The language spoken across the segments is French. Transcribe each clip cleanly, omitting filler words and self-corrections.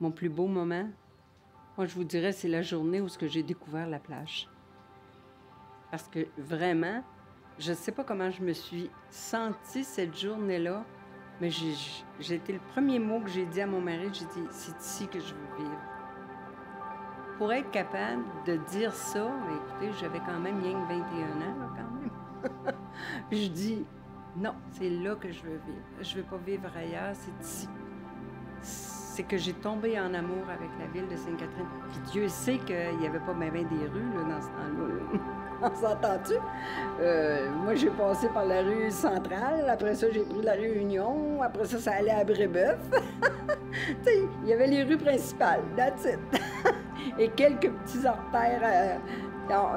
Mon plus beau moment, moi, je vous dirais, c'est la journée où j'ai découvert la plage. Parce que vraiment, je ne sais pas comment je me suis sentie cette journée-là, mais j'ai été le premier mot que j'ai dit à mon mari, j'ai dit: «C'est ici que je veux vivre». Pour être capable de dire ça, mais écoutez, j'avais quand même rien que 21 ans, là, quand même. Puis je dis: «Non, c'est là que je veux vivre. Je veux pas vivre ailleurs, c'est ici». C'est que j'ai tombé en amour avec la ville de Sainte-Catherine. Puis Dieu sait qu'il y avait pas ben des rues, là, dans ce temps-là, là. On s'entend-tu? Moi, j'ai passé par la rue Centrale, après ça, j'ai pris la rue Union, après ça allait à Brébeuf. Tu sais, il y avait les rues principales, that's it. Et quelques petits artères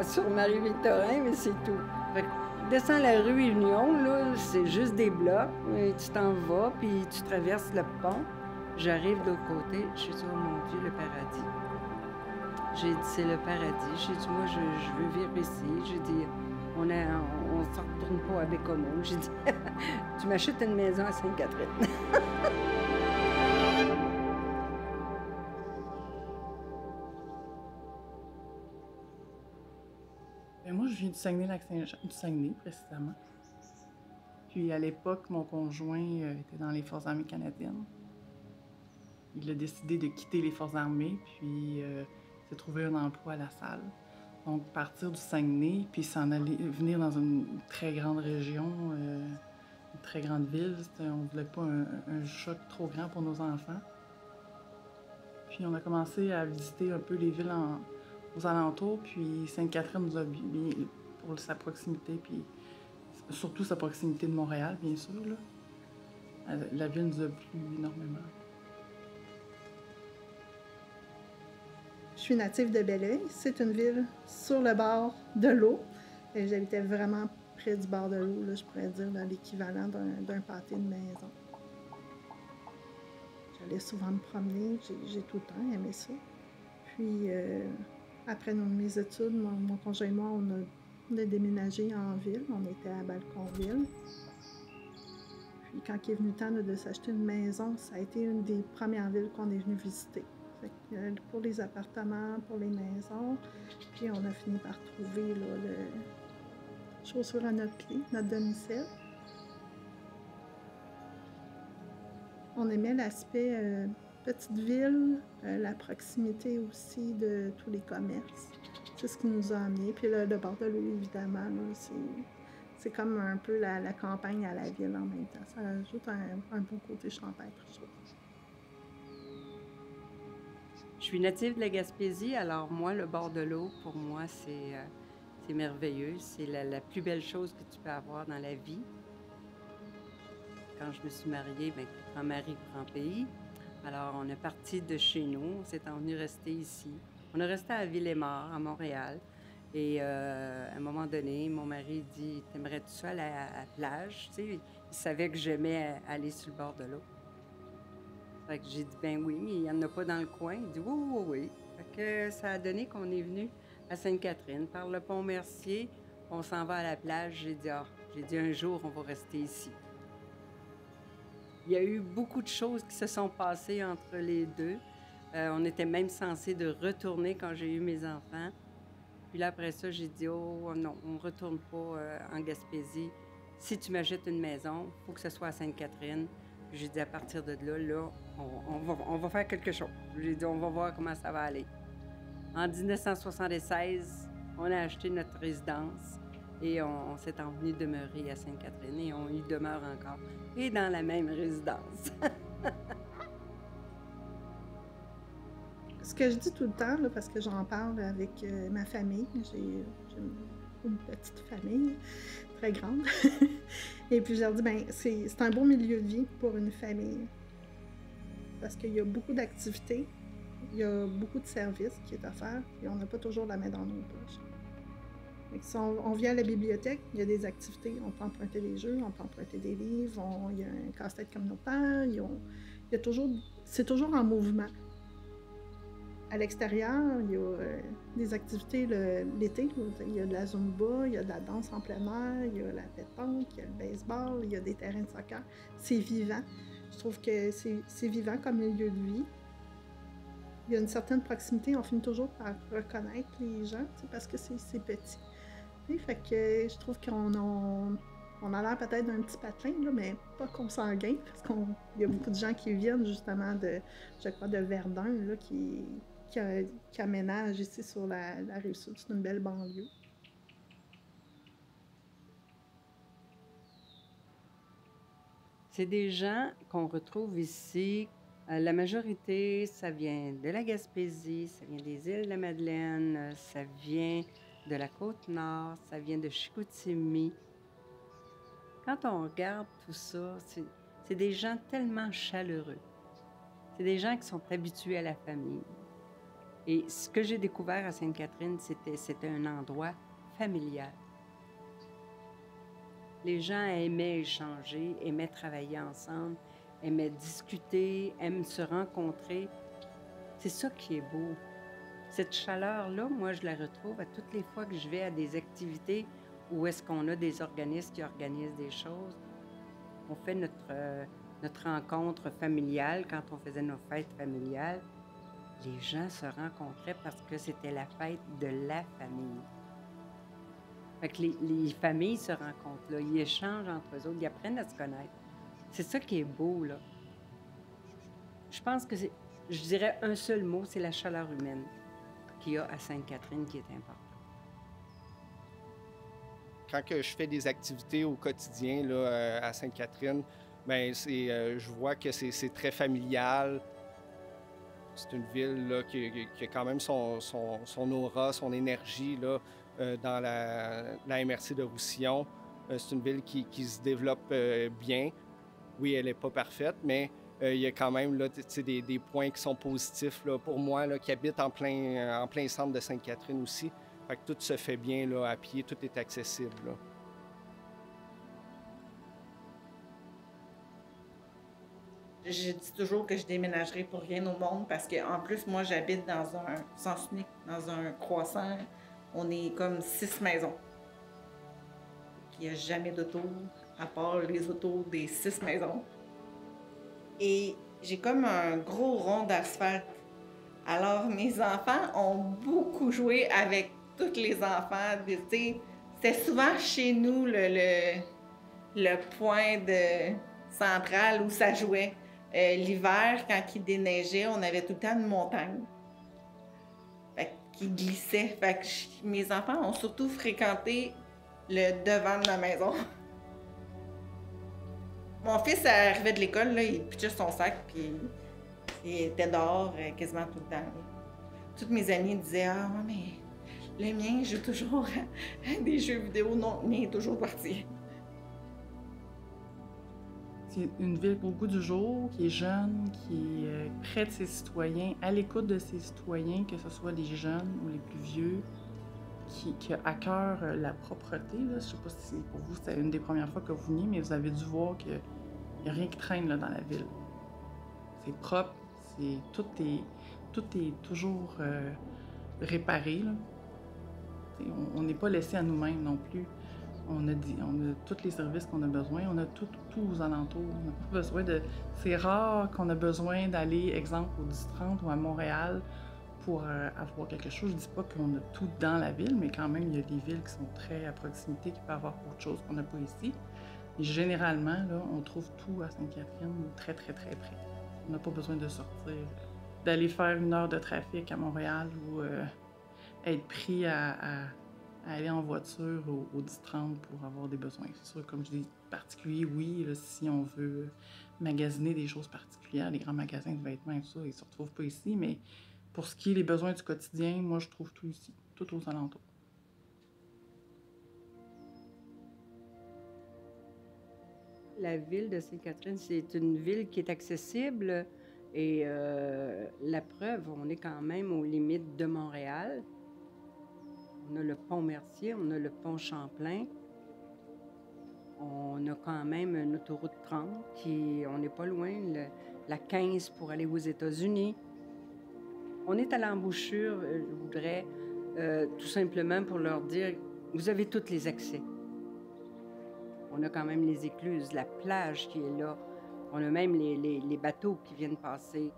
sur Marie-Victorin, mais c'est tout. Fait que descends la rue Union, là, c'est juste des blocs, et tu t'en vas, puis tu traverses le pont. J'arrive de l'autre côté, je dis: «Oh mon Dieu, le paradis». J'ai dit: «C'est le paradis». J'ai dit: «Moi, je veux vivre ici». J'ai dit: On s'en retourne pas à Bécomo». J'ai dit: «Tu m'achètes une maison à Sainte-Catherine». Moi, je viens du Saguenay-Lac-Saint-Jean, du Saguenay précisément. Puis à l'époque, mon conjoint était dans les Forces armées canadiennes. Il a décidé de quitter les Forces armées, puis s'est trouvé un emploi à La Salle. Donc partir du Saguenay, puis s'en aller venir dans une très grande région, une très grande ville, on ne voulait pas un choc trop grand pour nos enfants. Puis on a commencé à visiter un peu les villes aux alentours, puis Sainte-Catherine nous a bien pour sa proximité, puis surtout sa proximité de Montréal, bien sûr, là. La ville nous a plu énormément. Je suis native de Belleuil. C'est une ville sur le bord de l'eau. J'habitais vraiment près du bord de l'eau, là, je pourrais dire, dans l'équivalent d'un pâté de maison. J'allais souvent me promener, j'ai tout le temps aimé ça. Puis, après mes études, mon conjoint et moi, on a déménagé en ville. On était à Balconville. Puis, quand il est venu le temps de s'acheter une maison, ça a été une des premières villes qu'on est venu visiter. Fait que, pour les appartements, pour les maisons. Puis, on a fini par trouver là, le chaussure à notre pied, notre domicile. On aimait l'aspect petite ville, la proximité aussi de tous les commerces. C'est ce qui nous a amenés. Puis le bord de l'eau, évidemment, c'est comme un peu la campagne à la ville en même temps. Ça ajoute un bon côté champêtre, je trouve. Je suis native de la Gaspésie, alors moi, le bord de l'eau, pour moi, c'est merveilleux. C'est la plus belle chose que tu peux avoir dans la vie. Quand je me suis mariée, bien, grand mari, grand pays. Alors, on est parti de chez nous, on s'est venu rester ici. On est resté à Ville-et-Mort, à Montréal. Et à un moment donné, mon mari dit: «T'aimerais-tu ça aller à la plage?» Tu sais, il savait que j'aimais aller sur le bord de l'eau. Fait que j'ai dit: «Ben oui, mais il n'y en a pas dans le coin». Il dit: «Oui, oui, oui». Fait que ça a donné qu'on est venu à Sainte-Catherine par le pont Mercier. On s'en va à la plage. J'ai dit: «Ah», j'ai dit: «Un jour, on va rester ici». Il y a eu beaucoup de choses qui se sont passées entre les deux. On était même censés de retourner quand j'ai eu mes enfants. Puis là, après ça, j'ai dit: «Oh non, on ne retourne pas en Gaspésie. Si tu m'achètes une maison, il faut que ce soit à Sainte-Catherine». Puis j'ai dit: «À partir de là, on va faire quelque chose». J'ai dit: «On va voir comment ça va aller». En 1976, on a acheté notre résidence et on s'est envenu demeurer à Sainte-Catherine et on y demeure encore. Et dans la même résidence. Ce que je dis tout le temps, là, parce que j'en parle avec ma famille, j'ai une petite famille, très grande. Et puis je leur dis, ben, c'est un beau milieu de vie pour une famille. Parce qu'il y a beaucoup d'activités, il y a beaucoup de services qui est à faire, et on n'a pas toujours la main dans nos poches. Donc, si on vient à la bibliothèque, il y a des activités, on peut emprunter des jeux, on peut emprunter des livres, il y a un casse-tête communautaire, c'est toujours en mouvement. À l'extérieur, il y a des activités l'été. Il y a de la zumba, il y a de la danse en plein air, il y a la pétanque, il y a le baseball, il y a des terrains de soccer. C'est vivant. Je trouve que c'est vivant comme milieu de vie. il y a une certaine proximité, on finit toujours par reconnaître les gens, tu sais, parce que c'est petit. Tu sais, fait que je trouve on a l'air peut-être d'un petit patelin, là, mais pas consanguin, parce qu'il y a beaucoup de gens qui viennent justement je crois, de Verdun, là, qui aménagent ici sur la Rive-Sud. C'est une belle banlieue. C'est des gens qu'on retrouve ici. La majorité, ça vient de la Gaspésie, ça vient des îles de la Madeleine, ça vient de la Côte-Nord, ça vient de Chicoutimi. Quand on regarde tout ça, c'est des gens tellement chaleureux. C'est des gens qui sont habitués à la famille. Et ce que j'ai découvert à Sainte-Catherine, c'était un endroit familial. Les gens aimaient échanger, aimaient travailler ensemble, aimaient discuter, aiment se rencontrer. C'est ça qui est beau. Cette chaleur-là, moi, je la retrouve à toutes les fois que je vais à des activités où est-ce qu'on a des organismes qui organisent des choses. On fait notre rencontre familiale quand on faisait nos fêtes familiales. Les gens se rencontraient parce que c'était la fête de la famille. Fait que les familles se rencontrent là, ils échangent entre eux autres, ils apprennent à se connaître. C'est ça qui est beau, là. Je pense que je dirais un seul mot, c'est la chaleur humaine qu'il y a à Sainte-Catherine qui est importante. Quand que je fais des activités au quotidien là, à Sainte-Catherine, ben je vois que c'est très familial. C'est une ville là, qui a quand même son aura, son énergie là, dans la MRC de Roussillon. C'est une ville qui se développe bien. Oui, elle n'est pas parfaite, mais il y a quand même là, des points qui sont positifs là, pour moi, là, qui habite en plein centre de Sainte-Catherine aussi. Fait que tout se fait bien là, à pied, tout est accessible. Là. Je dis toujours que je déménagerai pour rien au monde parce qu'en plus, moi, j'habite dans un sens unique, dans un croissant. On est comme 6 maisons. Il n'y a jamais d'auto, à part les autos des 6 maisons. Et j'ai comme un gros rond d'asphalte. Alors, mes enfants ont beaucoup joué avec tous les enfants. C'était souvent chez nous le point central où ça jouait. L'hiver, quand il déneigeait, on avait tout le temps une montagne. Fait qu'il glissait. Fait que mes enfants ont surtout fréquenté le devant de la maison. Mon fils arrivait de l'école, là, il pitchait son sac, puis il était dehors quasiment tout le temps. Toutes mes amies disaient « Ah, mais le mien joue toujours à des jeux vidéo. Non, le mien est toujours parti. » C'est une ville au goût du jour, qui est jeune, qui est près de ses citoyens, à l'écoute de ses citoyens, que ce soit les jeunes ou les plus vieux, qui a à cœur la propreté. Là. Je ne sais pas si pour vous, c'était une des premières fois que vous veniez, mais vous avez dû voir qu'il n'y a rien qui traîne là, dans la ville. C'est propre, tout est toujours réparé. Là. On n'est pas laissé à nous-mêmes non plus. On a tous les services qu'on a besoin, on a tout aux alentours. On n'a pas besoin de... C'est rare qu'on a besoin d'aller, exemple, au 10-30 ou à Montréal pour avoir quelque chose. Je ne dis pas qu'on a tout dans la ville, mais quand même, il y a des villes qui sont très à proximité, qui peuvent avoir autre chose qu'on n'a pas ici. Et généralement, là, on trouve tout à Sainte-Catherine très, très, très près. On n'a pas besoin de sortir, d'aller faire 1 heure de trafic à Montréal ou être pris à aller en voiture au 10-30 pour avoir des besoins. C'est sûr, comme je dis, particuliers, oui, là, si on veut magasiner des choses particulières, les grands magasins de vêtements et tout ça, ils ne se retrouvent pas ici, mais pour ce qui est des besoins du quotidien, moi, je trouve tout ici, tout aux alentours. La ville de Sainte-Catherine, c'est une ville qui est accessible et la preuve, on est quand même aux limites de Montréal. On a le pont Mercier, on a le pont Champlain. On a quand même une autoroute 30 on n'est pas loin, la 15 pour aller aux États-Unis. On est à l'embouchure, je voudrais tout simplement pour leur dire, vous avez tous les accès. On a quand même les écluses, la plage qui est là. On a même les bateaux qui viennent passer.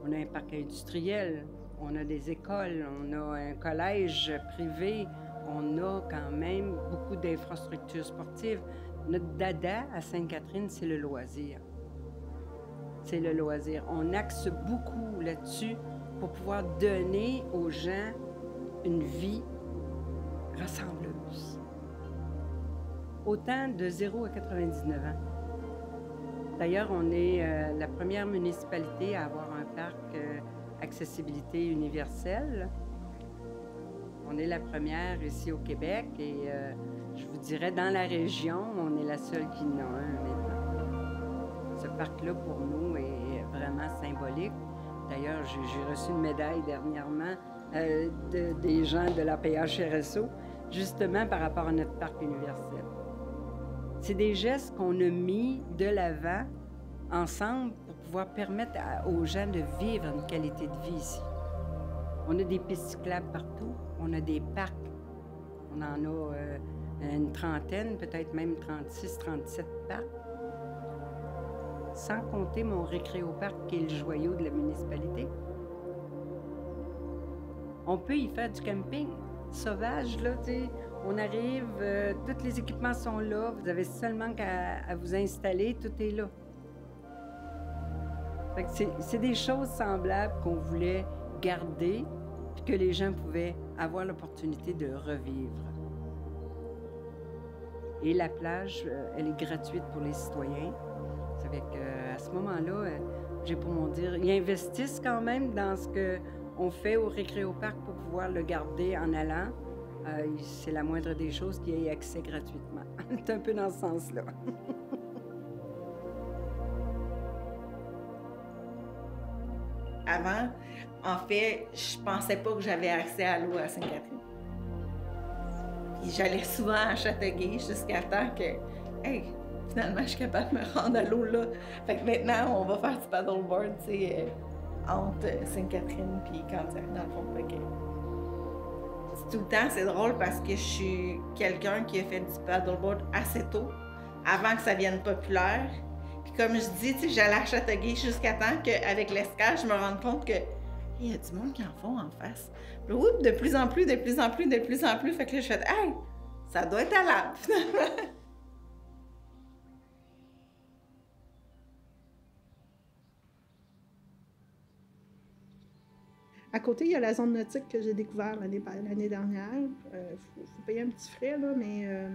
On a un parc industriel, on a des écoles, on a un collège privé, on a quand même beaucoup d'infrastructures sportives. Notre dada à Sainte-Catherine, c'est le loisir. C'est le loisir. On axe beaucoup là-dessus pour pouvoir donner aux gens une vie rassembleuse. Autant de 0 à 99 ans. D'ailleurs, on est la première municipalité à avoir un parc accessibilité universelle. On est la première ici au Québec et je vous dirais, dans la région, on est la seule qui en a un maintenant. Ce parc-là, pour nous, est vraiment symbolique. D'ailleurs, j'ai reçu une médaille dernièrement des gens de la PHRSO, justement par rapport à notre parc universel. C'est des gestes qu'on a mis de l'avant ensemble pour pouvoir permettre aux gens de vivre une qualité de vie ici. On a des pistes cyclables partout, on a des parcs. On en a une trentaine, peut-être même 36, 37 parcs. Sans compter mon récréoparc qui est le joyau de la municipalité. On peut y faire du camping sauvage, là, tu sais. On arrive, tous les équipements sont là, vous avez seulement qu'à vous installer, tout est là. Fait que c'est des choses semblables qu'on voulait garder, puis que les gens pouvaient avoir l'opportunité de revivre. Et la plage, elle est gratuite pour les citoyens. Ça fait qu'à ce moment-là, j'ai pour mon dire, ils investissent quand même dans ce qu'on fait au récréoparc pour pouvoir le garder en allant. C'est la moindre des choses qu'il y ait accès gratuitement. C'est un peu dans ce sens-là. Avant, en fait, je pensais pas que j'avais accès à l'eau à Sainte-Catherine. Puis j'allais souvent à Châteauguay jusqu'à temps que, hey, finalement, je suis capable de me rendre à l'eau là. Fait que maintenant, on va faire du paddleboard, tu sais, entre Sainte-Catherine puis Candiac, dans le fond. Fait que tout le temps, c'est drôle parce que je suis quelqu'un qui a fait du paddleboard assez tôt, avant que ça devienne populaire. Puis comme je dis, tu sais, j'allais à Châteauguay jusqu'à temps qu'avec l'escale, je me rende compte que il y a du monde qui en font en face. Puis, oups, de plus en plus. Fait que là, je fais, hey, ça doit être à l'âme, finalement. À côté, il y a la zone nautique que j'ai découvert l'année dernière. Faut payer un petit frais, là, mais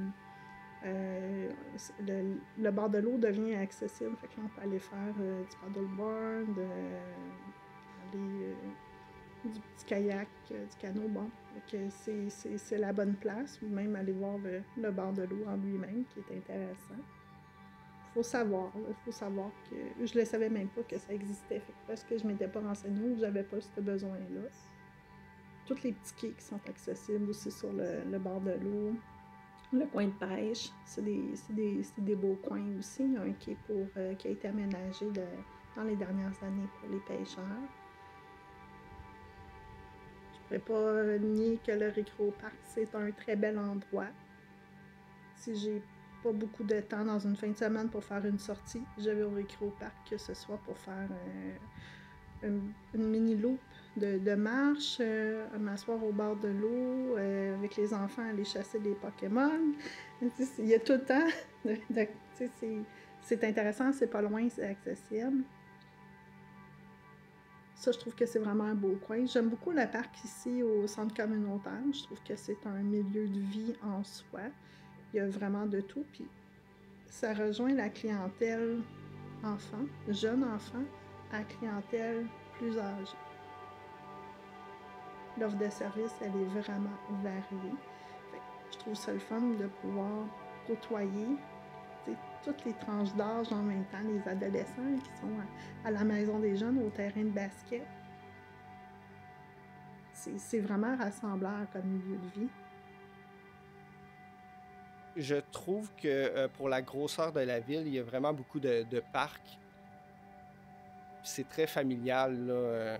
le bord de l'eau devient accessible. Fait que là, on peut aller faire du paddleboard, du petit kayak, du canot. Bon, c'est la bonne place. Ou même aller voir le bord de l'eau en lui-même, qui est intéressant. Faut savoir que je ne le savais même pas que ça existait. Fait que parce que je ne m'étais pas renseignée ou que je n'avais pas ce besoin-là. Tous les petits quais qui sont accessibles aussi sur le bord de l'eau. Le coin de pêche, c'est des beaux coins aussi. Il y a un quai qui a été aménagé dans les dernières années pour les pêcheurs. Je ne pourrais pas nier que le récréoparc, c'est un très bel endroit. Si j'ai pas beaucoup de temps dans une fin de semaine pour faire une sortie, je vais au récréoparc, que ce soit pour faire une mini-loupe de marche, m'asseoir au bord de l'eau, avec les enfants, aller chasser des Pokémon. Il y a tout le temps. C'est intéressant, c'est pas loin, c'est accessible. Ça, je trouve que c'est vraiment un beau coin. J'aime beaucoup le parc ici au centre communautaire. Je trouve que c'est un milieu de vie en soi. Il y a vraiment de tout. Puis ça rejoint la clientèle enfant, jeune enfant, à clientèle plus âgée. L'offre de service, elle est vraiment variée. Je trouve ça le fun de pouvoir côtoyer toutes les tranches d'âge en même temps, les adolescents qui sont à la maison des jeunes, au terrain de basket. C'est vraiment rassembleur comme milieu de vie. Je trouve que pour la grosseur de la ville, il y a vraiment beaucoup de parcs. C'est très familial, là.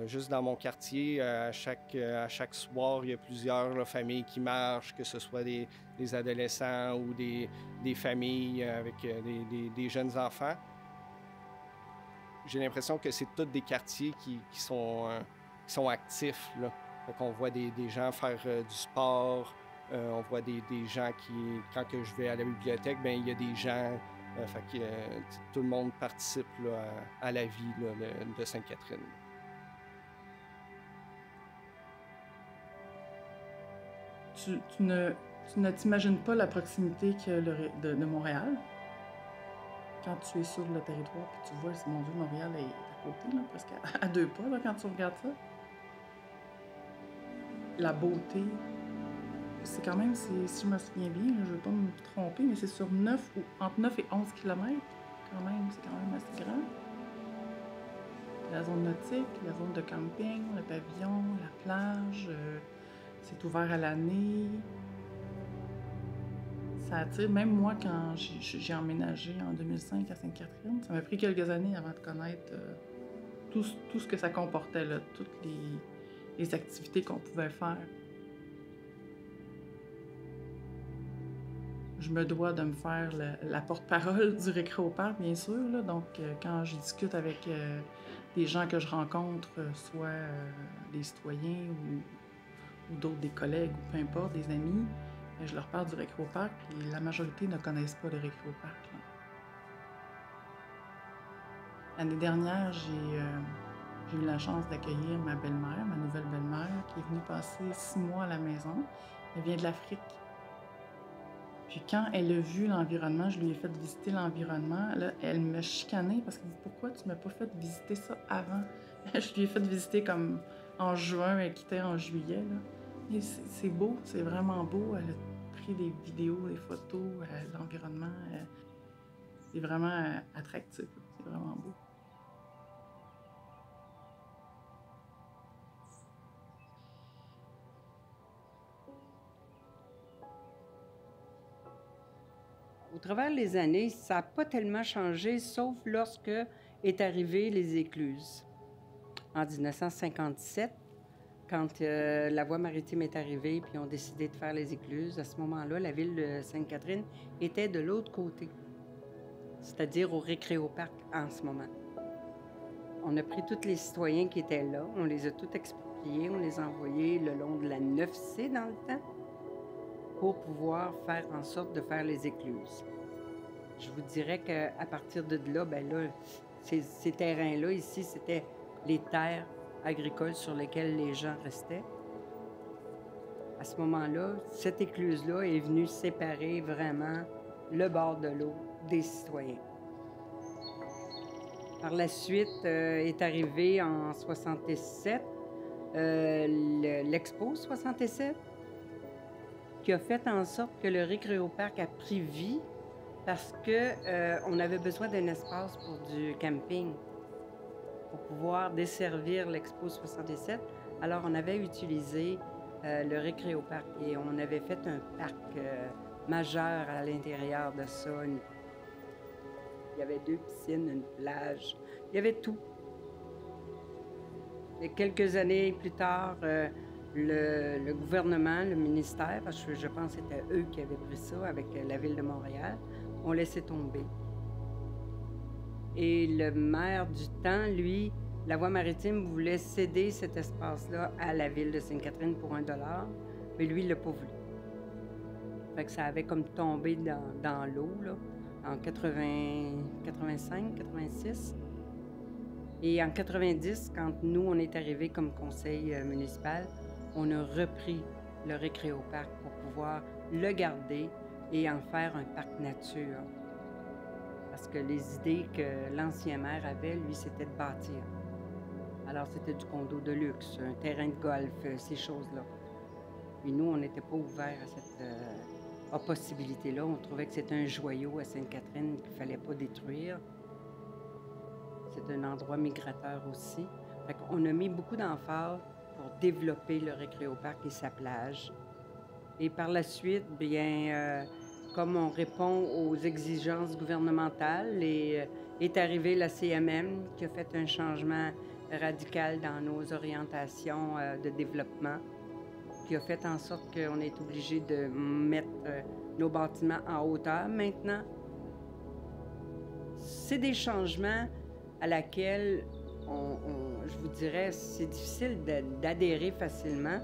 Juste dans mon quartier, à chaque soir, il y a plusieurs familles qui marchent, que ce soit des adolescents ou des familles avec des jeunes enfants. j'ai l'impression que c'est tous des quartiers qui sont actifs, là. Fait qu'on voit des gens faire du sport, on voit des gens qui, quand que je vais à la bibliothèque, ben il y a des gens, fait que tout le monde participe là, à la vie là, de Sainte-Catherine. Tu ne t'imagines pas la proximité que de Montréal? Quand tu es sur le territoire, puis tu vois, mon Dieu, Montréal est à côté, là, presque à 2 pas, là, quand tu regardes ça. La beauté, c'est quand même, si je me souviens bien, là, je ne veux pas me tromper, mais c'est sur entre 9 et 11 km. Quand même, c'est quand même assez grand. La zone nautique, la zone de camping, le pavillon, la plage, c'est ouvert à l'année. Ça attire, même moi, quand j'ai emménagé en 2005 à Sainte-Catherine, ça m'a pris quelques années avant de connaître tout ce que ça comportait, là, toutes les activités qu'on pouvait faire. Je me dois de me faire la porte-parole du Récréoparc, bien sûr, là. Donc, quand je discute avec des gens que je rencontre, soit des citoyens ou d'autres, des collègues, ou peu importe, des amis, je leur parle du Récréoparc et la majorité ne connaissent pas le Récréoparc. L'année dernière, j'ai eu la chance d'accueillir ma belle-mère, ma nouvelle belle-mère, qui est venue passer 6 mois à la maison. Elle vient de l'Afrique. Puis quand elle a vu l'environnement, je lui ai fait visiter l'environnement, là, elle me chicanait parce qu'elle dit « Pourquoi tu ne m'as pas fait visiter ça avant? » Je lui ai fait visiter comme en juin, elle quittait en juillet. Là. Et c'est beau, c'est vraiment beau. Elle a pris des vidéos, des photos, l'environnement. C'est vraiment attractif, c'est vraiment beau. Au travers les années, ça n'a pas tellement changé, sauf lorsque est arrivée les écluses. En 1957, quand la voie maritime est arrivée, puis on a décidé de faire les écluses, à ce moment-là, la ville de Sainte-Catherine était de l'autre côté, c'est-à-dire au Récréoparc en ce moment. On a pris tous les citoyens qui étaient là, on les a tous expropriés, on les a envoyés le long de la 9C dans le temps, pour pouvoir faire en sorte de faire les écluses. Je vous dirais qu'à partir de là, ben là, ces terrains-là, ici, c'était les terres agricoles sur lesquelles les gens restaient. À ce moment-là, cette écluse-là est venue séparer vraiment le bord de l'eau des citoyens. Par la suite, est arrivé en 67, l'Expo 67, qui a fait en sorte que le Récréoparc a pris vie parce qu'on avait besoin d'un espace pour du camping, pour pouvoir desservir l'Expo 67. Alors, on avait utilisé le Récréoparc et on avait fait un parc majeur à l'intérieur de ça. Il y avait 2 piscines, une plage, il y avait tout. Et quelques années plus tard, le gouvernement, le ministère, parce que je pense que c'était eux qui avaient pris ça avec la Ville de Montréal, ont laissé tomber. Et le maire du temps, lui, la voie maritime voulait céder cet espace-là à la Ville de Sainte-Catherine pour $1, mais lui, il l'a pas voulu. Fait que ça avait comme tombé dans l'eau, là, en 85, 86. Et en 90, quand nous, on est arrivés comme conseil municipal, on a repris le Récréoparc pour pouvoir le garder et en faire un parc nature. Parce que les idées que l'ancien maire avait, lui, c'était de bâtir. Alors, c'était du condo de luxe, un terrain de golf, ces choses-là. Et nous, on n'était pas ouverts à cette possibilité-là. On trouvait que c'était un joyau à Sainte-Catherine qu'il ne fallait pas détruire. C'est un endroit migrateur aussi. Fait qu'on a mis beaucoup d'emphase pour développer le Récréoparc et sa plage. Et par la suite, bien, comme on répond aux exigences gouvernementales, est arrivée la CMM qui a fait un changement radical dans nos orientations de développement, qui a fait en sorte qu'on est obligé de mettre nos bâtiments en hauteur maintenant. C'est des changements à laquelle, je vous dirais, c'est difficile d'adhérer facilement.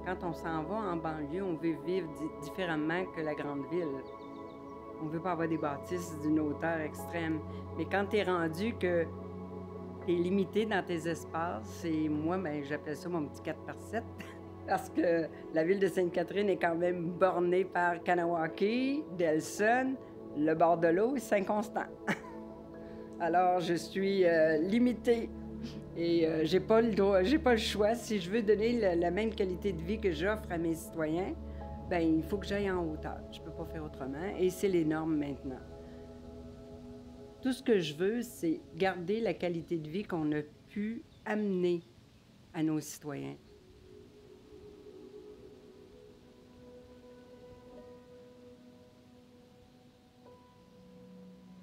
Quand on s'en va en banlieue, on veut vivre différemment que la grande ville. On ne veut pas avoir des bâtisses d'une hauteur extrême. Mais quand tu es rendu que tu es limité dans tes espaces, et moi, ben, j'appelle ça mon petit 4x7, parce que la ville de Sainte-Catherine est quand même bornée par Kanawake, Delson, le bord de l'eau et Saint-Constant. Alors, je suis limitée et j'ai pas le choix. Si je veux donner la même qualité de vie que j'offre à mes citoyens, ben il faut que j'aille en hauteur. Je peux pas faire autrement et c'est les normes maintenant. Tout ce que je veux, c'est garder la qualité de vie qu'on a pu amener à nos citoyens.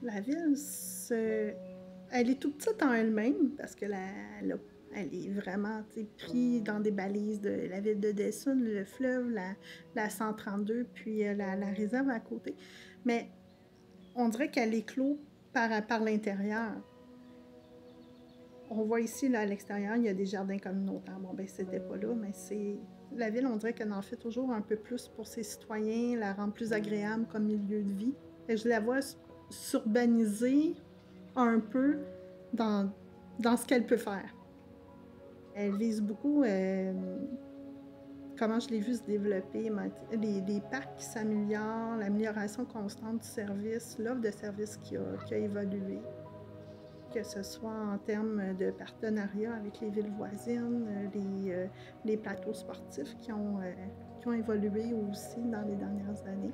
La ville, elle est tout petite en elle-même parce que elle est vraiment prise dans des balises de la ville de Delson, le fleuve, la 132, puis la réserve à côté. Mais on dirait qu'elle est clos par l'intérieur. On voit ici, là, à l'extérieur, il y a des jardins communautaires. Bon, ben c'était pas là, mais la ville, on dirait qu'elle en fait toujours un peu plus pour ses citoyens, la rend plus agréable comme milieu de vie. Et je la vois s'urbaniser un peu dans ce qu'elle peut faire. Elle vise beaucoup, comment je l'ai vu se développer, les parcs qui s'améliorent, l'amélioration constante du service, l'offre de service qui a évolué, que ce soit en termes de partenariat avec les villes voisines, les plateaux sportifs qui ont évolué aussi dans les dernières années.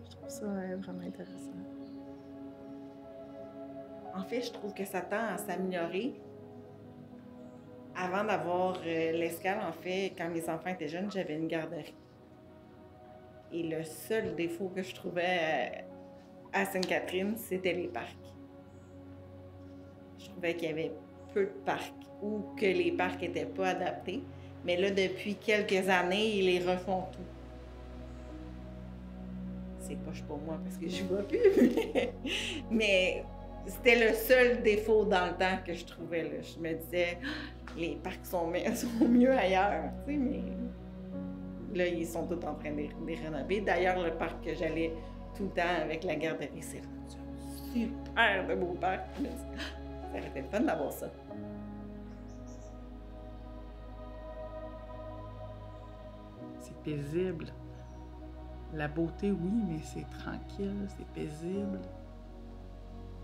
Je trouve ça vraiment intéressant. En fait, je trouve que ça tend à s'améliorer. Avant d'avoir l'escale, en fait, quand mes enfants étaient jeunes, j'avais une garderie. Et le seul défaut que je trouvais à Sainte-Catherine, c'était les parcs. Je trouvais qu'il y avait peu de parcs ou que les parcs n'étaient pas adaptés. Mais là, depuis quelques années, ils les refont tout. C'est poche pour moi parce que je vois plus. Mais c'était le seul défaut dans le temps que je trouvais. Là. Je me disais, les parcs sont mieux ailleurs, tu sais, mais là, ils sont tous en train de les rénover. D'ailleurs, le parc que j'allais tout le temps avec la garderie, c'est rendu un super de beau parc. Ça aurait été le fun d'avoir ça. C'est paisible. La beauté, oui, mais c'est tranquille, c'est paisible.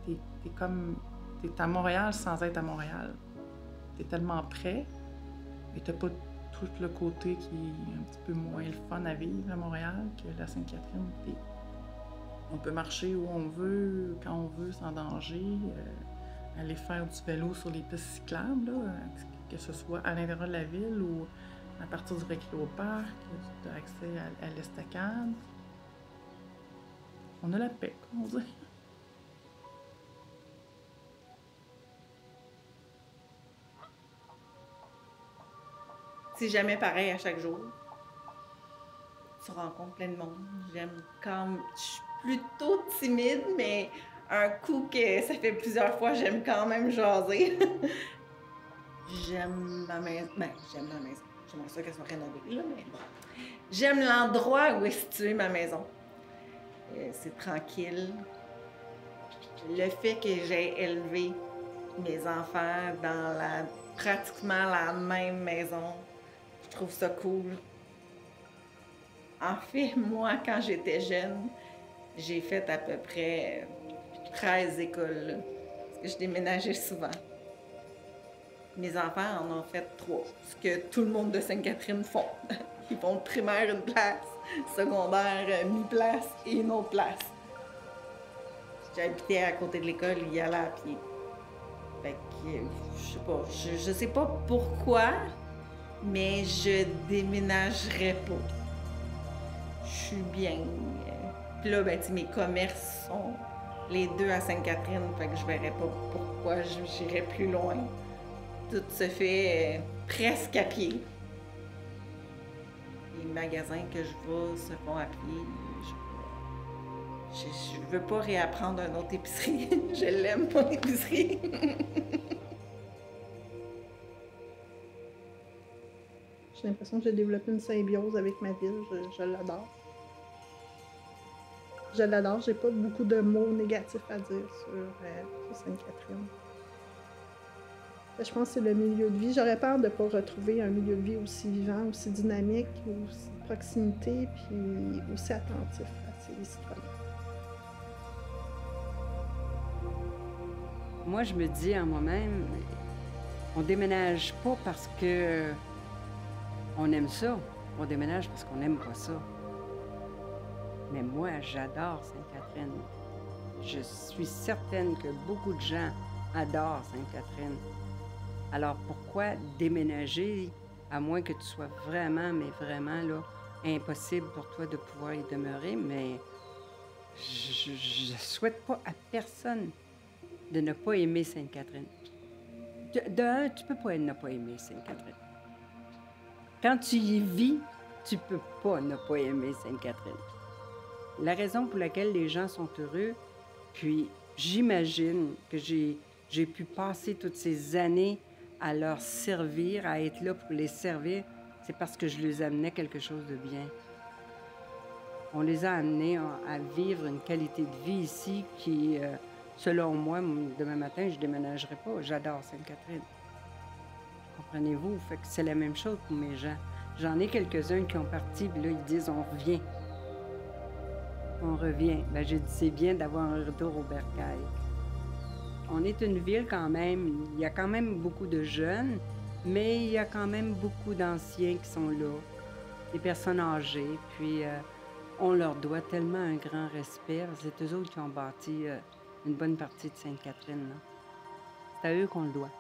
T'es à Montréal sans être à Montréal. T'es tellement près, mais t'as pas tout le côté qui est un petit peu moins le fun à vivre à Montréal que la Sainte-Catherine. On peut marcher où on veut, quand on veut, sans danger. Aller faire du vélo sur les pistes cyclables, là, que ce soit à l'intérieur de la ville ou à partir du récréoparc, tu as accès à l'estacade. On a la paix, comme on dit. C'est jamais pareil à chaque jour. Tu rencontres plein de monde. Je suis plutôt timide, mais un coup que ça fait plusieurs fois, j'aime quand même jaser. J'aime ma maison. Ben, j'aime ma maison. J'aimerais ça qu'elle soit rénovée, là, mais bon. J'aime l'endroit où est située ma maison. C'est tranquille. Le fait que j'ai élevé mes enfants dans pratiquement la même maison, je trouve ça cool. En fait, moi, quand j'étais jeune, j'ai fait à peu près 13 écoles, là, parce que je déménageais souvent. Mes enfants en ont fait 3, ce que tout le monde de Sainte-Catherine font. Ils font primaire une place, secondaire mi-place et une autre place. J'habitais à côté de l'école, il y allait à pied. Fait que, je sais pas pourquoi, mais je déménagerais pas. Je suis bien. Puis là, ben, mes commerces sont les deux à Sainte-Catherine, fait que je verrais pas pourquoi j'irais plus loin. Tout se fait presque à pied. Les magasins que je vais se font à pied. Je veux pas réapprendre une autre épicerie. Je l'aime, mon épicerie. J'ai l'impression que j'ai développé une symbiose avec ma ville. Je l'adore. Je l'adore. J'ai pas beaucoup de mots négatifs à dire sur Sainte-Catherine. Je pense que c'est le milieu de vie. J'aurais peur de ne pas retrouver un milieu de vie aussi vivant, aussi dynamique, aussi de proximité, puis aussi attentif à ses citoyens. Moi, je me dis en moi-même, on déménage pas parce que on aime ça. On déménage parce qu'on n'aime pas ça. Mais moi, j'adore Sainte-Catherine. Je suis certaine que beaucoup de gens adorent Sainte-Catherine. Alors pourquoi déménager, à moins que tu sois vraiment, mais vraiment là, impossible pour toi de pouvoir y demeurer, mais je souhaite pas à personne de ne pas aimer Sainte-Catherine. De un, tu peux pas ne pas aimer Sainte-Catherine. Quand tu y vis, tu peux pas ne pas aimer Sainte-Catherine. La raison pour laquelle les gens sont heureux, puis j'imagine que j'ai pu passer toutes ces années à leur servir, à être là pour les servir, c'est parce que je les amenais quelque chose de bien. On les a amenés à vivre une qualité de vie ici qui, selon moi, demain matin, je ne déménagerai pas. J'adore Sainte-Catherine. Comprenez-vous? Fait que c'est la même chose pour mes gens. J'en ai quelques-uns qui ont parti, puis là, ils disent « on revient ». On revient. Ben, j'ai dit, c'est bien d'avoir un retour au bercail. On est une ville quand même, il y a quand même beaucoup de jeunes, mais il y a quand même beaucoup d'anciens qui sont là, des personnes âgées, puis on leur doit tellement un grand respect. C'est eux autres qui ont bâti une bonne partie de Sainte-Catherine. C'est à eux qu'on le doit.